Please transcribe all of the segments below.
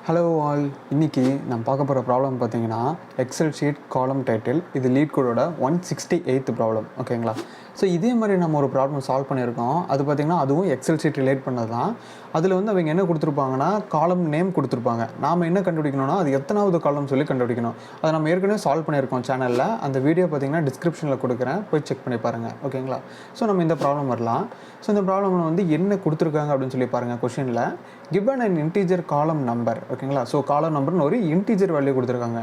Hello all, இன்றைக்கி நம்ம பார்க்க போகிற ப்ராப்ளம் பார்த்தீங்கன்னா எக்ஸல் ஷீட் காலம் டைட்டில். இது லீட்கோடோட 168th ப்ராப்ளம். ஓகேங்களா? ஸோ இதே மாதிரி நம்ம ஒரு ப்ராப்ளம் சால்வ் பண்ணியிருக்கோம். அது பார்த்திங்கன்னா அதுவும் எக்ஸல் ஷீட் ரிலேட் பண்ணது தான். அதில் வந்து அவங்க என்ன கொடுத்துருப்பாங்கன்னா காலம் நேம் கொடுத்துருப்பாங்க. நாம் என்ன கண்டுபிடிக்கணும்னா அது எத்தனாவது காலம் சொல்லி கண்டுபிடிக்கணும். அதை நம்ம ஏற்கனவே சால்வ் பண்ணியிருக்கோம் சேனலில். அந்த வீடியோ பார்த்திங்கன்னா டிஸ்கிரிப்ஷனில் கொடுக்குறேன், போய் செக் பண்ணி பாருங்கள். ஓகேங்களா? ஸோ நம்ம இந்த ப்ராப்ளம் வரலாம். ஸோ இந்த ப்ராப்ளமில் வந்து என்ன கொடுத்துருக்காங்க அப்படின்னு சொல்லி பாருங்கள். கொஷினில் given an integer column number. ஓகேங்களா? ஸோ காலம் நம்பர்னு ஒரு இன்டீஜர் வேல்யூ கொடுத்துருக்காங்க.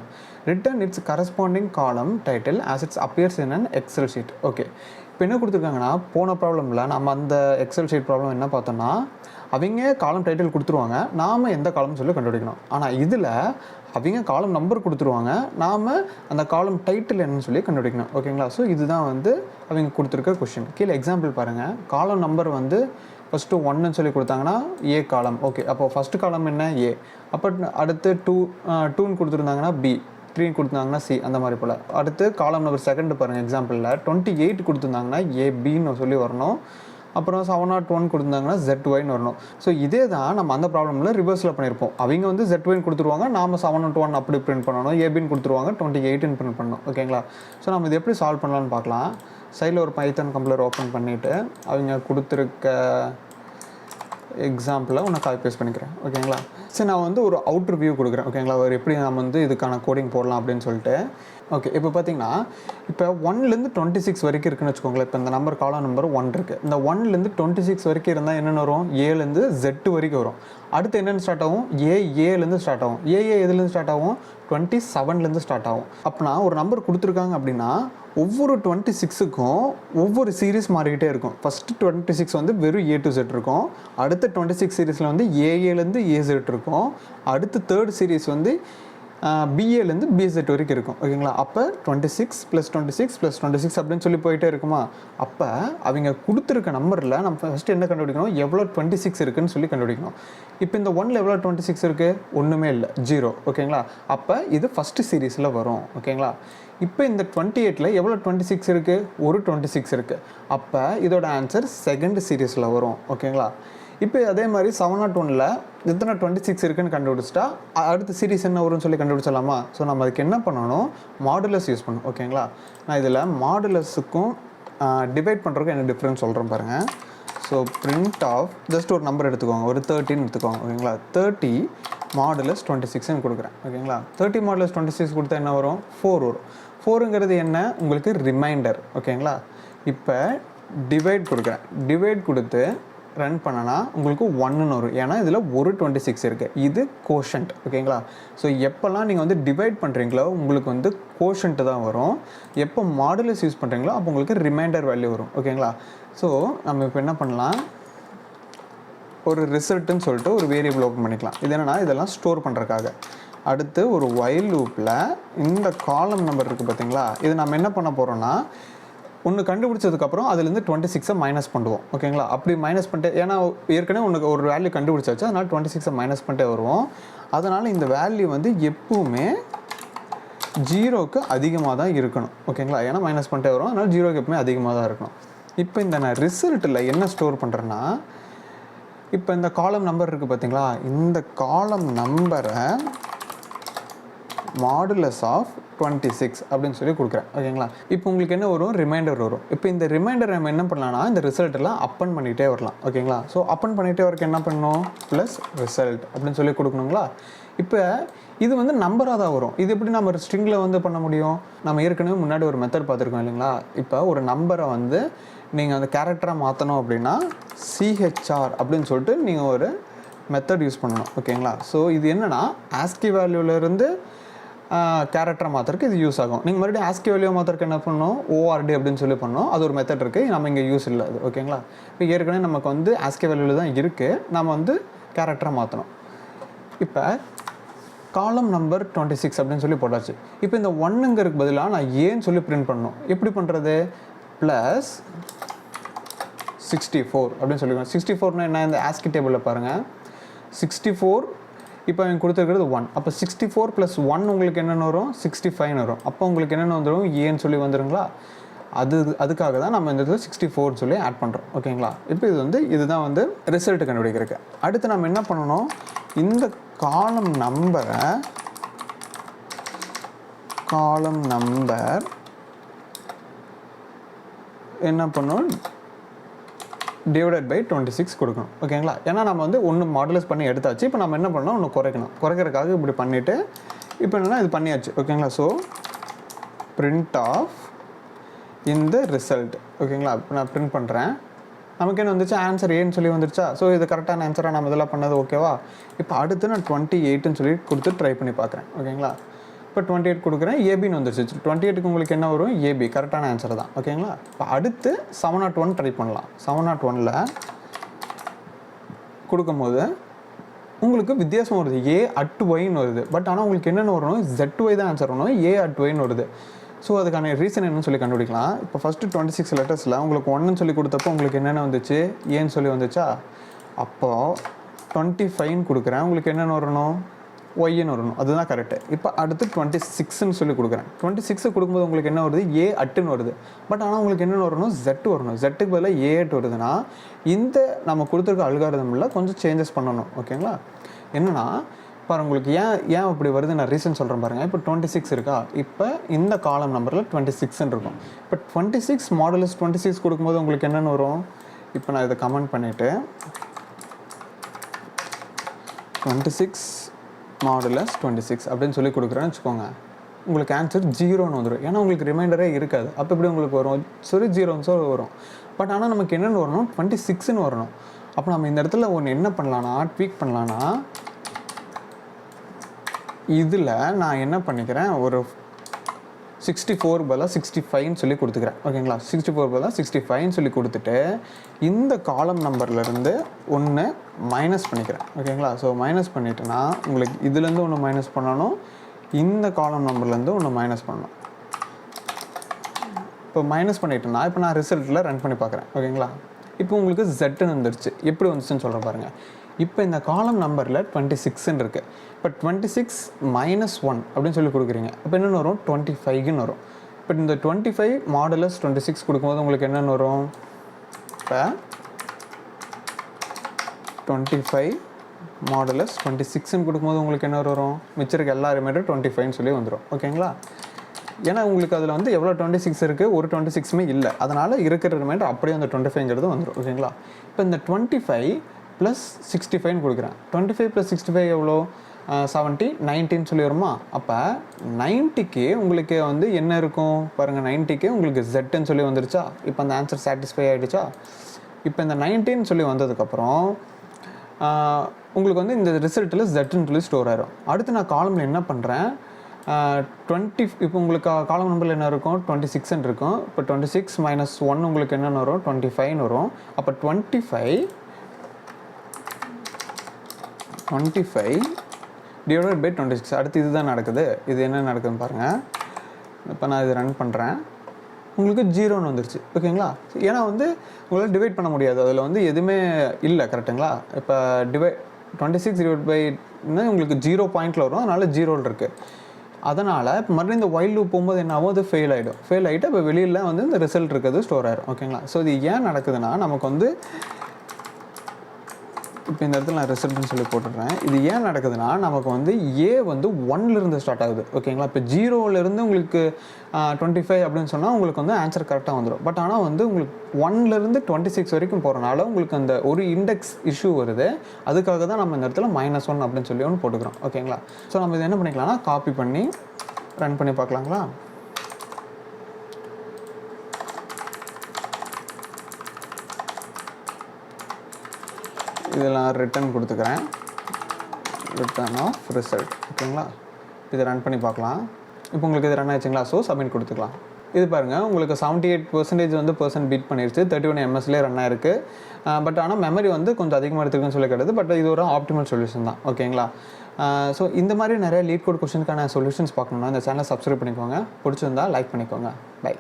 ரிட்டன் இட்ஸ் கரஸ்பாண்டிங் காலம் title as it's appears in an Excel sheet. Okay, இப்போ என்ன கொடுத்துருக்காங்கன்னா போன ப்ராப்ளமில் நம்ம அந்த எக்ஸல் ஷீட் ப்ராப்ளம் என்ன பார்த்தோம்னா அவங்க காலம் டைட்டில் கொடுத்துருவாங்க, நாம் எந்த காலம் சொல்லி கண்டுபிடிக்கணும். ஆனால் இதில் அவங்க காலம் நம்பர் கொடுத்துருவாங்க, நாம் அந்த காலம் டைட்டில் என்னன்னு சொல்லி கண்டுபிடிக்கணும். ஓகேங்களா? ஸோ இதுதான் வந்து அவங்க கொடுத்துருக்க கொஷின். கீழே எக்ஸாம்பிள் பாருங்கள். காலம் நம்பர் வந்து ஃபஸ்ட்டு 1ன்னு சொல்லி கொடுத்தாங்கன்னா ஏ காலம். ஓகே, அப்போ ஃபஸ்ட்டு காலம் என்ன? ஏ. அப்போ அடுத்து 2ன்னு கொடுத்துருந்தாங்கன்னா பி, 3ன்னு கொடுத்துருந்தாங்கன்னா சி, அந்த மாதிரி போல். அடுத்து காலம் நம்பர் செகண்ட் பாருங்கள். எக்ஸாம்பிளில் 28 கொடுத்துருந்தாங்கன்னா ஏபின்னு சொல்லி வரணும். அப்புறம் 701 கொடுத்துருந்தாங்கன்னா ZYன்னு வரணும். ஸோ இதே தான் நம்ம அந்த ப்ராப்ளமில் ரிவர்ஸில் பண்ணியிருப்போம். அவங்க வந்து ZYன்னு கொடுத்துருவாங்க, நாம் 701 அப்படி பிரிண்ட் பண்ணணும். ஏபின்னு கொடுத்துருவாங்க, 28ன்னு பிரிண்ட் பண்ணணும். ஓகேங்களா? ஸோ நம்ம இது எப்படி சால்வ் பண்ணலான்னு பார்க்கலாம். சைடில் ஒரு பைத்தன் கம்ப்யூட்டர் ஓப்பன் பண்ணிவிட்டு அவங்க கொடுத்துருக்க எக்ஸாம்பிளை ஒன்று காப்பி பேஸ்ட் பண்ணிக்கிறேன். ஓகேங்களா? சரி, நான் வந்து ஒரு அவுட்ரு வியூ கொடுக்குறேன். ஓகேங்களா? ஒரு எப்படி நம்ம வந்து இதுக்கான கோடிங் போடலாம் அப்படின்னு சொல்லிட்டு. ஓகே, இப்போ பார்த்தீங்கன்னா இப்போ 1லேருந்து 26 வரைக்கும் இருக்குன்னு வச்சுக்கோங்களேன். இப்போ இந்த நம்பர் காலம் நம்பர் 1 இருக்குது. இந்த 1லேருந்து 26 வரைக்கும் இருந்தால் என்னென்ன வரும்? ஏலேருந்து Z வரைக்கும் வரும். அடுத்து என்னென்னு ஸ்டார்ட் ஆகும்? ஏலேருந்து ஸ்டார்ட் ஆகும். எதுலேருந்து ஸ்டார்ட் ஆகும்? 27லேருந்து ஸ்டார்ட் ஆகும். அப்போனா ஒரு நம்பர் கொடுத்துருக்காங்க அப்படின்னா ஒவ்வொரு 26க்கும் ஒவ்வொரு சீரீஸ் மாறிக்கிட்டே இருக்கும். ஃபஸ்ட்டு 26 வந்து வெறும் A to Z இருக்கும். அடுத்த 26 சீரீஸில் வந்து ஏலேருந்து AZ இருக்கும். அடுத்து தேர்ட் சீரீஸ் வந்து பிஏலேருந்து BZ வரைக்கும் இருக்கும். ஓகேங்களா? அப்போ 26 + 26 + 26 அப்படின்னு சொல்லி போயிட்டே இருக்குமா? அப்போ அவங்க கொடுத்துருக்க நம்பரில் நம்ம ஃபஸ்ட்டு என்ன கண்டுபிடிக்கணும்? எவ்வளோ 26 இருக்குதுன்னு சொல்லி கண்டுபிடிக்கணும். இப்போ இந்த 1ல் எவ்வளோ 26 இருக்குது? ஒன்றுமே இல்லை, 0. ஓகேங்களா? அப்போ இது ஃபஸ்ட்டு சீரீஸில் வரும். ஓகேங்களா? இப்போ இந்த 28ல் எவ்வளோ 26 இருக்குது? ஒரு 26 இருக்குது. அப்போ இதோட ஆன்சர் செகண்ட் சீரீஸில் வரும். ஓகேங்களா? இப்போ அதே மாதிரி 701ல் எத்தனை 26 இருக்குன்னு கண்டுபிடிச்சிட்டா அடுத்த சீரீஸ் என்ன வரும்னு சொல்லி கண்டுபிடிச்சலாமா? ஸோ நம்ம அதுக்கு என்ன பண்ணணும்? மாடுலஸ் யூஸ் பண்ணணும். ஓகேங்களா? நான் இதில் மாடுலஸுக்கும் டிவைட் பண்ணுறதுக்கும் என்ன டிஃப்ரென்ஸ் சொல்கிறேன் பாருங்கள். ஸோ பிரிண்ட் ஆஃப் ஜஸ்ட் ஒரு நம்பர் எடுத்துக்கோங்க, ஒரு 13 எடுத்துக்கோங்க. ஓகேங்களா? 30 மாடுலஸ் 26ன்னு கொடுக்குறேன். ஓகேங்களா? 30 மாடுலஸ் 26 கொடுத்தா என்ன வரும்? 4 வரும். 4ங்கிறது என்ன? உங்களுக்கு ரிமைண்டர். ஓகேங்களா? இப்போ டிவைட் கொடுக்குறேன். டிவைட் கொடுத்து ரன் பண்ணனா உங்களுக்கு 1ன்னு வரும். ஏன்னா இதில் ஒரு 26 இருக்குது. இது கோஷன்ட். ஓகேங்களா? ஸோ எப்போல்லாம் நீங்கள் வந்து டிவைட் பண்ணுறீங்களோ உங்களுக்கு வந்து கோஷன்ட்டு தான் வரும். எப்போ மாடுலஸ் யூஸ் பண்ணுறீங்களோ அப்போ உங்களுக்கு ரிமைண்டர் வேல்யூ வரும். ஓகேங்களா? ஸோ நம்ம இப்போ என்ன பண்ணலாம்? ஒரு ரிசல்ட்டுன்னு சொல்லிட்டு ஒரு வேரியபிள் ஓப்பன் பண்ணிக்கலாம். இது என்னென்னா இதெல்லாம் ஸ்டோர் பண்ணுறதுக்காக. அடுத்து ஒரு வைல் லூப்பில் இந்த காலம் நம்பர் இருக்குது பார்த்தீங்களா? இது நம்ம என்ன பண்ண போகிறோன்னா ஒன்று கண்டுபிடிச்சதுக்கப்புறம் அதுலேருந்து 26 மைனஸ் பண்ணுவோம். ஓகேங்களா? அப்படி மைனஸ் பண்ணிட்டு, ஏன்னா ஏற்கனவே ஒன்று ஒரு வேல்யூ கண்டுபிடிச்சாச்சு, அதனால் 26 மைனஸ் பண்ணிட்டே வருவோம். அதனால் இந்த வேல்யூ வந்து எப்பவுமே 0க்கு அதிகமாக தான் இருக்கணும். ஓகேங்களா? ஏன்னா மைனஸ் பண்ணிட்டே வரும், அதனால் 0க்கு எப்பவுமே அதிகமாக தான் இருக்கணும். இப்போ இந்த நான் ரிசல்ட்டில் என்ன ஸ்டோர் பண்ணுறேன்னா இப்போ இந்த காலம் நம்பர் இருக்குது பார்த்தீங்களா? இந்த காலம் நம்பரை மாடுலஸ் ஆஃப் 26 அப்படின்னு சொல்லி கொடுக்குறேன். ஓகேங்களா? இப்போ உங்களுக்கு என்ன வரும்? ரிமைண்டர் வரும். இப்போ இந்த ரிமைண்டர் நம்ம என்ன பண்ணலாம்னா இந்த ரிசல்ட்டெல்லாம் அப்பன் பண்ணிகிட்டே வரலாம். ஓகேங்களா? ஸோ அப்பன் பண்ணிகிட்டே வரக்கு என்ன பண்ணணும்? ப்ளஸ் ரிசல்ட் அப்படின்னு சொல்லி கொடுக்கணுங்களா? இப்போ இது வந்து நம்பராக தான் வரும். இது எப்படி நம்ம ஸ்ட்ரிங்கில் வந்து பண்ண முடியும்? நம்ம ஏற்கனவே முன்னாடி ஒரு மெத்தட் பார்த்துருக்கோம் இல்லைங்களா? இப்போ ஒரு நம்பரை வந்து நீங்கள் அந்த கேரக்டராக மாற்றணும் அப்படின்னா CHR அப்படின்னு சொல்லிட்டு நீங்கள் ஒரு மெத்தட் யூஸ் பண்ணணும். ஓகேங்களா? ஸோ இது என்னென்னா ஆஸ்கி வேல்யூலேருந்து கேரக்டரை மாற்றுறதுக்கு இது யூஸ் ஆகும். நீங்கள் மறுபடியும் ஆஸ்கி வேல்யூ மாற்றுறதுக்கு என்ன பண்ணணும்? ORD அப்படின்னு சொல்லி பண்ணணும். அது ஒரு மெத்தட் இருக்குது, நம்ம இங்கே யூஸ் இல்லை அது. ஓகேங்களா? இப்போ ஏற்கனவே நமக்கு வந்து ஆஸ்கி வேல்யூவில் தான் இருக்குது, நம்ம வந்து கேரக்டரை மாற்றணும். இப்போ காலம் நம்பர் 26 அப்படின்னு சொல்லி போட்டாச்சு. இப்போ இந்த 1ங்கிறதுக்கு பதிலாக நான் ஏன்னு சொல்லி பிரிண்ட் பண்ணணும். எப்படி பண்ணுறது? ப்ளஸ் 64 அப்படின்னு சொல்லிக்கணும். 64னா என்ன? இந்த ஆஸ்கி டேபிளில் பாருங்கள். 64 இப்போ அவங்க கொடுத்துருக்கிறது 1. அப்போ 64 + 1 உங்களுக்கு என்னென்ன வரும்? 65 வரும். அப்போ உங்களுக்கு என்னென்ன வந்துடும்? ஏன்னு சொல்லி வந்துடுங்களா? அதுக்காக தான் நம்ம இந்த இடத்துல 64 சொல்லி ஆட் பண்ணுறோம். ஓகேங்களா? இப்போ இதுதான் வந்து ரிசல்ட் கண்டுபிடிக்கிறதுக்கு. அடுத்து நம்ம என்ன பண்ணணும்? இந்த காலம் நம்பர் என்ன பண்ணும், டிவைடட் பை 26 கொடுக்கணும். ஓகேங்களா? ஏன்னா நம்ம வந்து ஒன்று மாடுலஸ் பண்ணி எடுத்தாச்சு. இப்போ நம்ம என்ன பண்ணணும், ஒன்று குறைக்கிறதுக்காக இப்படி பண்ணிவிட்டு இப்போ என்னென்னா இது பண்ணியாச்சு. ஓகேங்களா? ஸோ பிரிண்ட் ஆஃப் இந்த ரிசல்ட். ஓகேங்களா? இப்போ நான் பிரிண்ட் பண்ணுறேன். நமக்கு என்ன வந்துச்சு, ஆன்சர் ஏன்னு சொல்லி வந்துருச்சா. ஸோ இது கரெக்டான ஆன்சராக நம்ம இதெல்லாம் பண்ணது ஓகேவா. இப்போ அடுத்து நான் 28ன்னு சொல்லி கொடுத்து ட்ரை பண்ணி பார்க்குறேன். ஓகேங்களா? இப்போ 28 கொடுக்குறேன், ஏபின்னு வந்துருச்சு. 28க்கு உங்களுக்கு என்ன வரும், ஏபி கரெக்டான ஆன்சர் தான். ஓகேங்களா? இப்போ அடுத்து 701 ட்ரை பண்ணலாம். 701ல் கொடுக்கும்போது உங்களுக்கு வித்தியாசம் வருது, ஏ அட் ஒய்ன்னு வருது. பட் ஆனால் உங்களுக்கு என்னென்ன வரணும், ZY தான் ஆன்சர் வரணும், ஏ அட் ஒய்ன்னு வருது. ஸோ அதுக்கான ரீசன் என்னன்னு சொல்லி கண்டுபிடிக்கலாம். இப்போ ஃபஸ்ட்டு 26 லெட்டர்ஸில் உங்களுக்கு 1ன்னு சொல்லி கொடுத்தப்போ உங்களுக்கு என்னென்ன வந்துச்சு, ஏன்னு சொல்லி வந்துச்சா. அப்போது 25ன்னு கொடுக்குறேன், உங்களுக்கு என்னென்ன வரணும், ஒய்ன்னு வரணும். அதுதான் கரெக்டு. இப்போ அடுத்து 26ன்னு சொல்லி கொடுக்குறேன். 26 கொடுக்கும்போது உங்களுக்கு என்ன வருது, ஏ அட்டுன்னு வருது. பட் ஆனால் உங்களுக்கு என்னென்ன வரணும், Z வரணும். Zக்கு பதிலாக ஏ அட் வருதுன்னா இந்த நம்ம கொடுத்துருக்க அல்காரிதமில் கொஞ்சம் சேஞ்சஸ் பண்ணணும். ஓகேங்களா? என்னென்னா பாருங்கள், உங்களுக்கு ஏன் அப்படி வருது நான் ரீசன் சொல்கிறேன் பாருங்கள். இப்போ 26 இருக்கா, இப்போ இந்த காலம் நம்பரில் 26ன்னு இருக்கும். இப்போ 26 மாடுலஸ் 26 கொடுக்கும்போது உங்களுக்கு என்னென்னு வரும், இப்போ நான் இதை கமெண்ட் பண்ணிவிட்டு 26 மாடுலஸ் 26 அப்படின்னு சொல்லி கொடுக்குறேன்னு வச்சுக்கோங்க. உங்களுக்கு ஆன்சர் 0ன்னு வந்துடும். ஏன்னா உங்களுக்கு ரிமைண்டரே இருக்காது. அப்போ எப்படி உங்களுக்கு வரும், சரி 0ன்னு சொல்லி வரும். பட் ஆனால் நமக்கு என்னென்னு வரணும், 26ன்னு வரணும். அப்போ நம்ம இந்த இடத்துல ஒன்று என்ன பண்ணலான்னா, ட்வீக் பண்ணலான்னா, இதில் நான் என்ன பண்ணிக்கிறேன், ஒரு 64 பதிலாக 65ன்னு சொல்லி கொடுத்துக்கிறேன். ஓகேங்களா? 64 பதிலாக 65ன்னு சொல்லி கொடுத்துட்டு இந்த காலம் நம்பர்லேருந்து ஒன்று மைனஸ் பண்ணிக்கிறேன். ஓகேங்களா? ஸோ மைனஸ் பண்ணிட்டேன்னா உங்களுக்கு இதுலேருந்து ஒன்று மைனஸ் பண்ணணும், இந்த காலம் நம்பர்லேருந்து ஒன்று மைனஸ் பண்ணணும். இப்போ மைனஸ் பண்ணிட்டேன்னா இப்போ நான் ரிசல்ட்டில் ரன் பண்ணி பார்க்குறேன். ஓகேங்களா? இப்போ உங்களுக்கு Zன்னு வந்துருச்சு. எப்படி வந்துச்சுன்னு சொல்கிறேன் பாருங்கள். இப்போ இந்த காலம் நம்பரில் 26ன்னு இருக்குது. இப்போ 26 மைனஸ் 1 அப்படின்னு சொல்லி கொடுக்குறீங்க. இப்போ என்னென்னு வரும், 25ன்னு வரும். இப்போ இந்த 25 மாடுலஸ் 26 கொடுக்கும்போது உங்களுக்கு என்னென்னு வரும், இப்போ 25 மாடுலஸ் 26ன்னு கொடுக்கும்போது உங்களுக்கு என்ன வரும், மிச்சருக்கு எல்லா ரிமைண்டர் 25ன்னு சொல்லி வந்துடும். ஓகேங்களா? ஏன்னா உங்களுக்கு அதில் வந்து எவ்வளோ 26 இருக்குது, ஒரு 26மே இல்லை. அதனால் இருக்கிற ரிமைண்டர் அப்படியே அந்த 25ங்கிறது வந்துடும். ஓகேங்களா? இப்போ இந்த 25 ப்ளஸ் 65ன்னு கொடுக்குறேன். 25 + 65 எவ்வளோ, 70, 90ன்னு சொல்லி வருமா. அப்போ 90க்கு உங்களுக்கு வந்து என்ன இருக்கும் பாருங்கள், 90க்கு உங்களுக்கு Zன்னு சொல்லி வந்துருச்சா. இப்போ அந்த ஆன்சர் சாட்டிஸ்ஃபை ஆகிடுச்சா. இப்போ இந்த 90ன்னு சொல்லி வந்ததுக்கப்புறம் உங்களுக்கு வந்து இந்த ரிசல்ட்டில் Zன்னு சொல்லி ஸ்டோர் ஆயிரும். அடுத்து நான் காலமில் என்ன பண்ணுறேன், 20 இப்போ உங்களுக்கு காலம் நம்பரில் என்ன இருக்கும், 26ன்னு இருக்கும். இப்போ 26 மைனஸ் 1 உங்களுக்கு என்னென்னு வரும், 25ன்னு வரும். அப்போ 25 டிவைடட் பை 26. அடுத்து இதுதான் நடக்குது. இது என்ன நடக்குதுன்னு பாருங்கள். இப்போ நான் இது ரன் பண்ணுறேன், உங்களுக்கு 0ன்னு வந்துருச்சு. ஓகேங்களா? ஏன்னா வந்து உங்களால் டிவைட் பண்ண முடியாது, அதில் வந்து எதுவுமே இல்லை. கரெக்டுங்களா? இப்போ 26 டிவைட் பை உங்களுக்கு 0 பாயிண்டில் வரும், அதனால் 0ல் இருக்குது. அதனால் இப்போ மறுபடியும் இந்த ஒயில் லூப் போகும்போது என்ன ஆகும், அது ஃபெயில் ஆகிட்டு இப்போ வெளியில் வந்து இந்த ரிசல்ட் இருக்கிறது ஸ்டோர் ஆயிரும். ஓகேங்களா? ஸோ இது ஏன் நடக்குதுன்னா, நமக்கு வந்து இப்போ இந்த இடத்துல நான் ரிசல்ட்னு சொல்லி போட்டுடுறேன். இது ஏன் நடக்குதுன்னா, நமக்கு வந்து ஏ வந்து 1லேருந்து ஸ்டார்ட் ஆகுது. ஓகேங்களா? இப்போ 0லேருந்து உங்களுக்கு 25 அப்படின்னு சொன்னால் உங்களுக்கு வந்து ஆன்சர் கரெக்டாக வந்துடும். பட் ஆனால் வந்து உங்களுக்கு 1லேருந்து 26 வரைக்கும் போகிறனால உங்களுக்கு அந்த ஒரு இண்டெக்ஸ் இஷ்யூ வருது. அதுக்காக தான் நம்ம இந்த இடத்துல -1 அப்படின்னு சொல்லி ஒன்று போட்டுக்கிறோம். ஓகேங்களா? ஸோ நம்ம இது என்ன பண்ணிக்கலாம்னா, காப்பி பண்ணி ரன் பண்ணி பார்க்கலாங்களா. இதெல்லாம் ரிட்டர்ன் கொடுத்துக்கிறேன், ரிட்டர்ன் ஆஃப் ரிசல்ட். ஓகேங்களா? இதை ரன் பண்ணி பார்க்கலாம். இப்போ உங்களுக்கு இது ரன் ஆயிடுச்சுங்களா. ஸோ சப்மிட் கொடுத்துக்கலாம். இது பாருங்கள், உங்களுக்கு 78% வந்து பீட் பண்ணிருச்சு. 31 MSலேயே ரன் ஆயிருக்கு. பட் ஆனால் மெமரி வந்து கொஞ்சம் அதிகமாக எடுத்துருக்குன்னு சொல்லி கிடையாது. பட் இது ஒரு ஆப்டிமல் சொல்யூஷன் தான். ஓகேங்களா? ஸோ இந்த மாதிரி நிறைய லீட் கோட் கொஸ்டினுக்கான சொல்யூஷன்ஸ் பார்க்கணுன்னா இந்த சேனலை சப்ஸ்கிரைப் பண்ணிக்கோங்க. பிடிச்சிருந்தா லைக் பண்ணிக்கோங்க. பை.